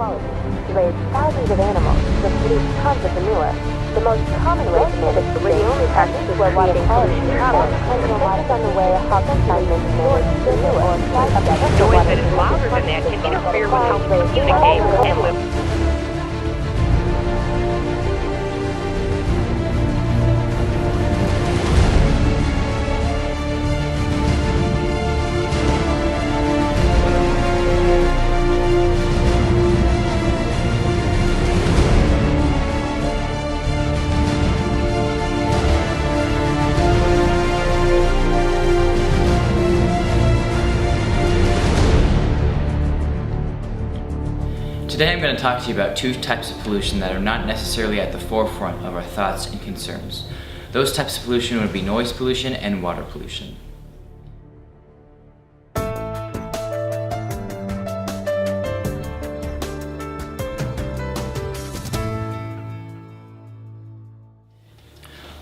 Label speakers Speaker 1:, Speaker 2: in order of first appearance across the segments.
Speaker 1: quality, to raise thousands of animals, to produce tons of manure. The most common way to manage the the only practice is where water quality problems depends on the way a hawk assignment manage manure or
Speaker 2: Noise that is louder than that can interfere with how we communicate and live.
Speaker 3: Today I'm going to talk to you about two types of pollution that are not necessarily at the forefront of our thoughts and concerns. Those types of pollution would be noise pollution and water pollution.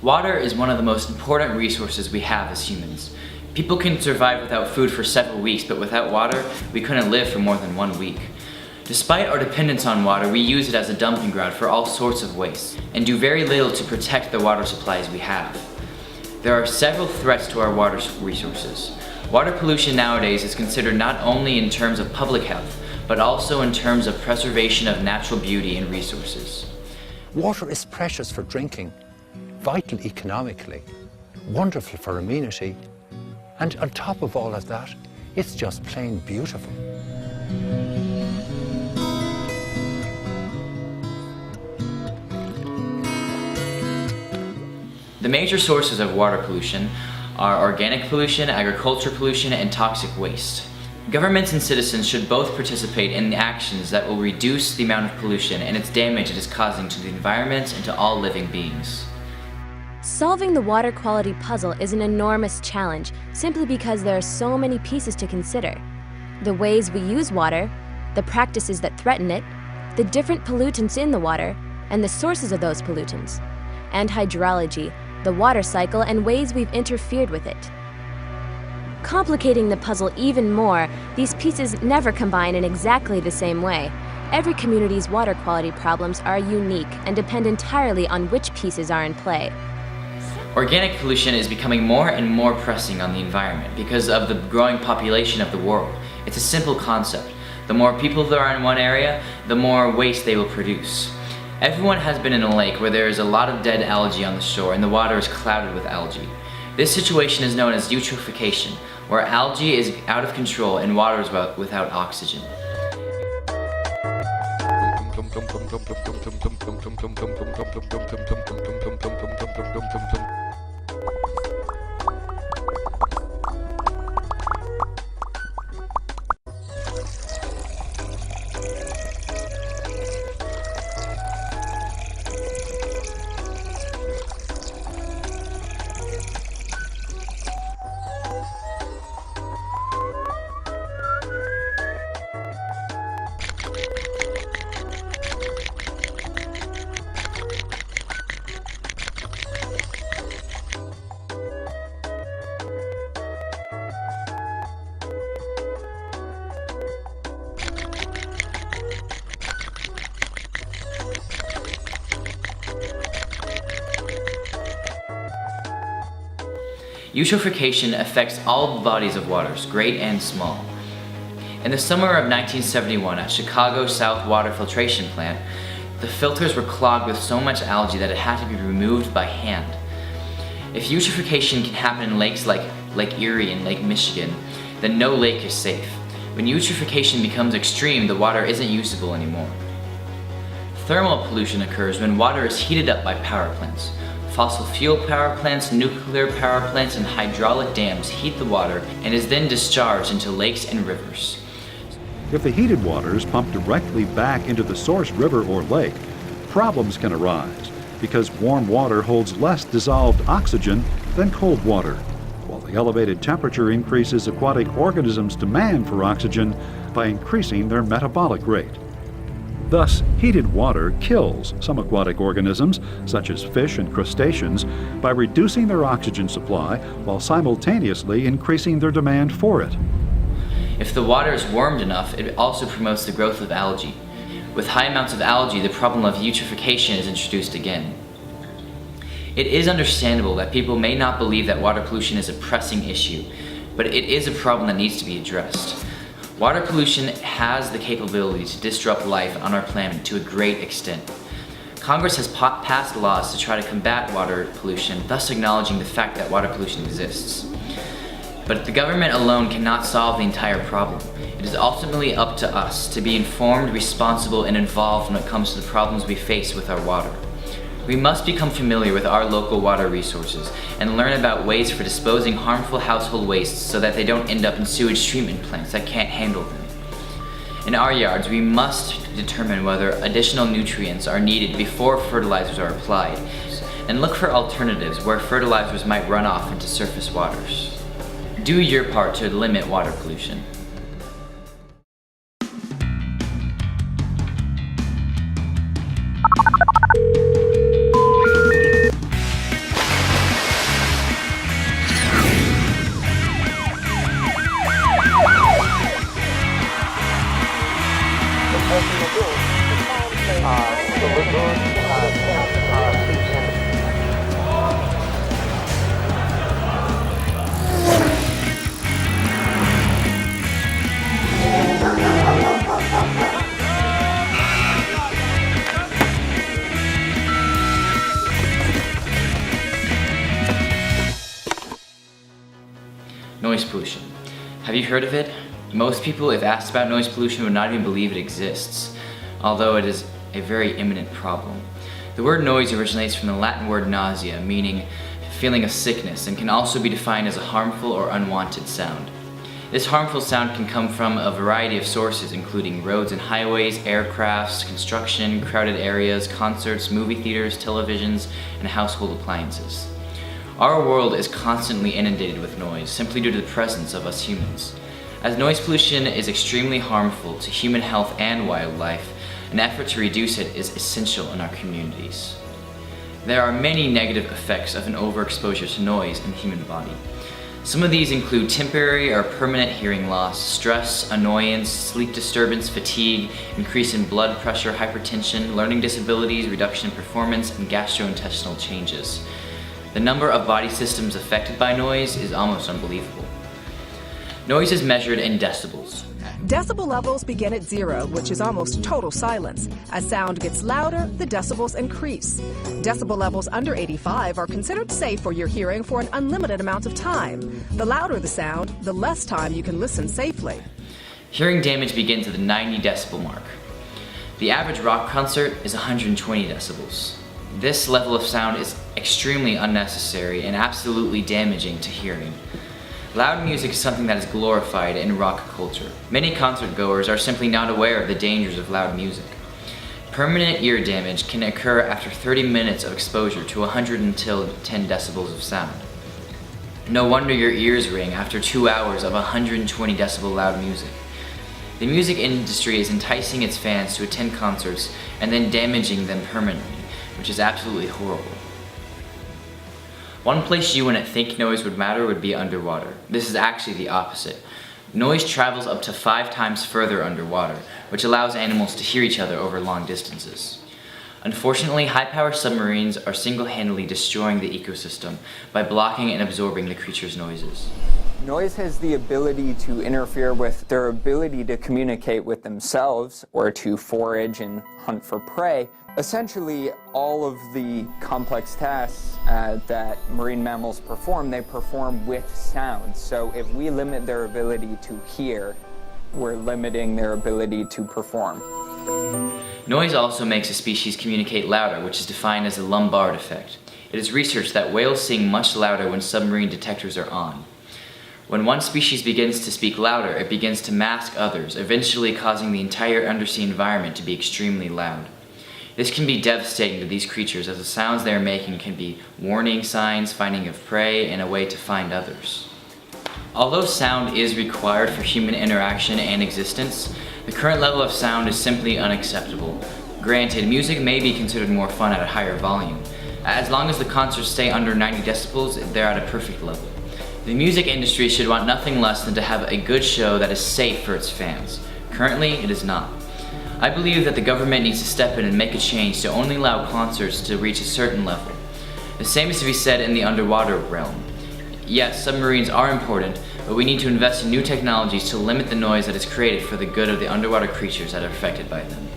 Speaker 3: Water is one of the most important resources we have as humans. People can survive without food for several weeks, but without water, we couldn't live for more than 1 week. Despite our dependence on water, we use it as a dumping ground for all sorts of waste, and do very little to protect the water supplies we have. There are several threats to our water resources. Water pollution nowadays is considered not only in terms of public health, but also in terms of preservation of natural beauty and resources.
Speaker 4: Water is precious for drinking, vital economically, wonderful for amenity, and on top of all of that, it's just plain beautiful.
Speaker 3: The major sources of water pollution are organic pollution, agriculture pollution, and toxic waste. Governments and citizens should both participate in the actions that will reduce the amount of pollution and its damage it is causing to the environment and to all living beings.
Speaker 5: Solving the water quality puzzle is an enormous challenge simply because there are so many pieces to consider. The ways we use water, the practices that threaten it, the different pollutants in the water, and the sources of those pollutants, and hydrology, the water cycle, and ways we've interfered with it. Complicating the puzzle even more, these pieces never combine in exactly the same way. Every community's water quality problems are unique and depend entirely on which pieces are in play.
Speaker 3: Organic pollution is becoming more and more pressing on the environment because of the growing population of the world. It's a simple concept. The more people there are in one area, the more waste they will produce. Everyone has been in a lake where there is a lot of dead algae on the shore and the water is clouded with algae. This situation is known as eutrophication, where algae is out of control and water is without oxygen. Eutrophication affects all bodies of waters, great and small. In the summer of 1971 at Chicago South Water Filtration Plant, the filters were clogged with so much algae that it had to be removed by hand. If eutrophication can happen in lakes like Lake Erie and Lake Michigan, then no lake is safe. When eutrophication becomes extreme, the water isn't usable anymore. Thermal pollution occurs when water is heated up by power plants. Fossil fuel power plants, nuclear power plants, and hydraulic dams heat the water and is then discharged into lakes and rivers.
Speaker 6: If the heated water is pumped directly back into the source river or lake, problems can arise because warm water holds less dissolved oxygen than cold water, while the elevated temperature increases aquatic organisms' demand for oxygen by increasing their metabolic rate. Thus, heated water kills some aquatic organisms, such as fish and crustaceans, by reducing their oxygen supply while simultaneously increasing their demand for it.
Speaker 3: If the water is warmed enough, it also promotes the growth of algae. With high amounts of algae, the problem of eutrophication is introduced again. It is understandable that people may not believe that water pollution is a pressing issue, but it is a problem that needs to be addressed. Water pollution has the capability to disrupt life on our planet to a great extent. Congress has passed laws to try to combat water pollution, thus acknowledging the fact that water pollution exists. But the government alone cannot solve the entire problem. It is ultimately up to us to be informed, responsible, and involved when it comes to the problems we face with our water. We must become familiar with our local water resources and learn about ways for disposing harmful household wastes so that they don't end up in sewage treatment plants that can't handle them. In our yards, we must determine whether additional nutrients are needed before fertilizers are applied, and look for alternatives where fertilizers might run off into surface waters. Do your part to limit water pollution. Noise pollution. Have you heard of it? Most people, if asked about noise pollution, would not even believe it exists, although it is a very imminent problem. The word noise originates from the Latin word nausea, meaning feeling of sickness, and can also be defined as a harmful or unwanted sound. This harmful sound can come from a variety of sources, including roads and highways, aircrafts, construction, crowded areas, concerts, movie theaters, televisions, and household appliances. Our world is constantly inundated with noise, simply due to the presence of us humans. As noise pollution is extremely harmful to human health and wildlife, an effort to reduce it is essential in our communities. There are many negative effects of an overexposure to noise in the human body. Some of these include temporary or permanent hearing loss, stress, annoyance, sleep disturbance, fatigue, increase in blood pressure, hypertension, learning disabilities, reduction in performance, and gastrointestinal changes. The number of body systems affected by noise is almost unbelievable. Noise is measured in decibels.
Speaker 7: Decibel levels begin at 0, which is almost total silence. As sound gets louder, the decibels increase. Decibel levels under 85 are considered safe for your hearing for an unlimited amount of time. The louder the sound, the less time you can listen safely.
Speaker 3: Hearing damage begins at the 90 decibel mark. The average rock concert is 120 decibels. This level of sound is extremely unnecessary and absolutely damaging to hearing. Loud music is something that is glorified in rock culture. Many concert goers are simply not aware of the dangers of loud music. Permanent ear damage can occur after 30 minutes of exposure to 110 decibels of sound. No wonder your ears ring after 2 hours of 120 decibel loud music. The music industry is enticing its fans to attend concerts and then damaging them permanently, which is absolutely horrible. One place you wouldn't think noise would matter would be underwater. This is actually the opposite. Noise travels up to 5 times further underwater, which allows animals to hear each other over long distances. Unfortunately, high-power submarines are single-handedly destroying the ecosystem by blocking and absorbing the creatures' noises.
Speaker 8: Noise has the ability to interfere with their ability to communicate with themselves or to forage and hunt for prey. Essentially, all of the complex tasks that marine mammals perform, they perform with sound. So if we limit their ability to hear, we're limiting their ability to perform.
Speaker 3: Noise also makes a species communicate louder, which is defined as the Lombard effect. It is researched that whales sing much louder when submarine detectors are on. When one species begins to speak louder, it begins to mask others, eventually causing the entire undersea environment to be extremely loud. This can be devastating to these creatures, as the sounds they are making can be warning signs, finding of prey, and a way to find others. Although sound is required for human interaction and existence, the current level of sound is simply unacceptable. Granted, music may be considered more fun at a higher volume. As long as the concerts stay under 90 decibels, they're at a perfect level. The music industry should want nothing less than to have a good show that is safe for its fans. Currently, it is not. I believe that the government needs to step in and make a change to only allow concerts to reach a certain level. The same is to be said in the underwater realm. Yes, submarines are important, but we need to invest in new technologies to limit the noise that is created for the good of the underwater creatures that are affected by them.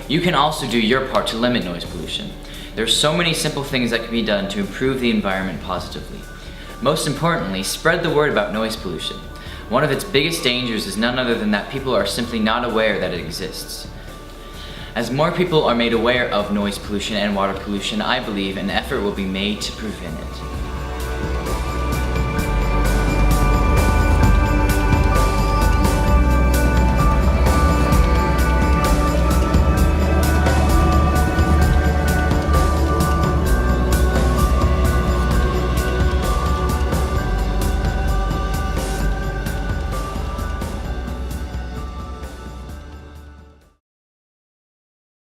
Speaker 3: You can also do your part to limit noise pollution. There are so many simple things that can be done to improve the environment positively. Most importantly, spread the word about noise pollution. One of its biggest dangers is none other than that people are simply not aware that it exists. As more people are made aware of noise pollution and water pollution, I believe an effort will be made to prevent it.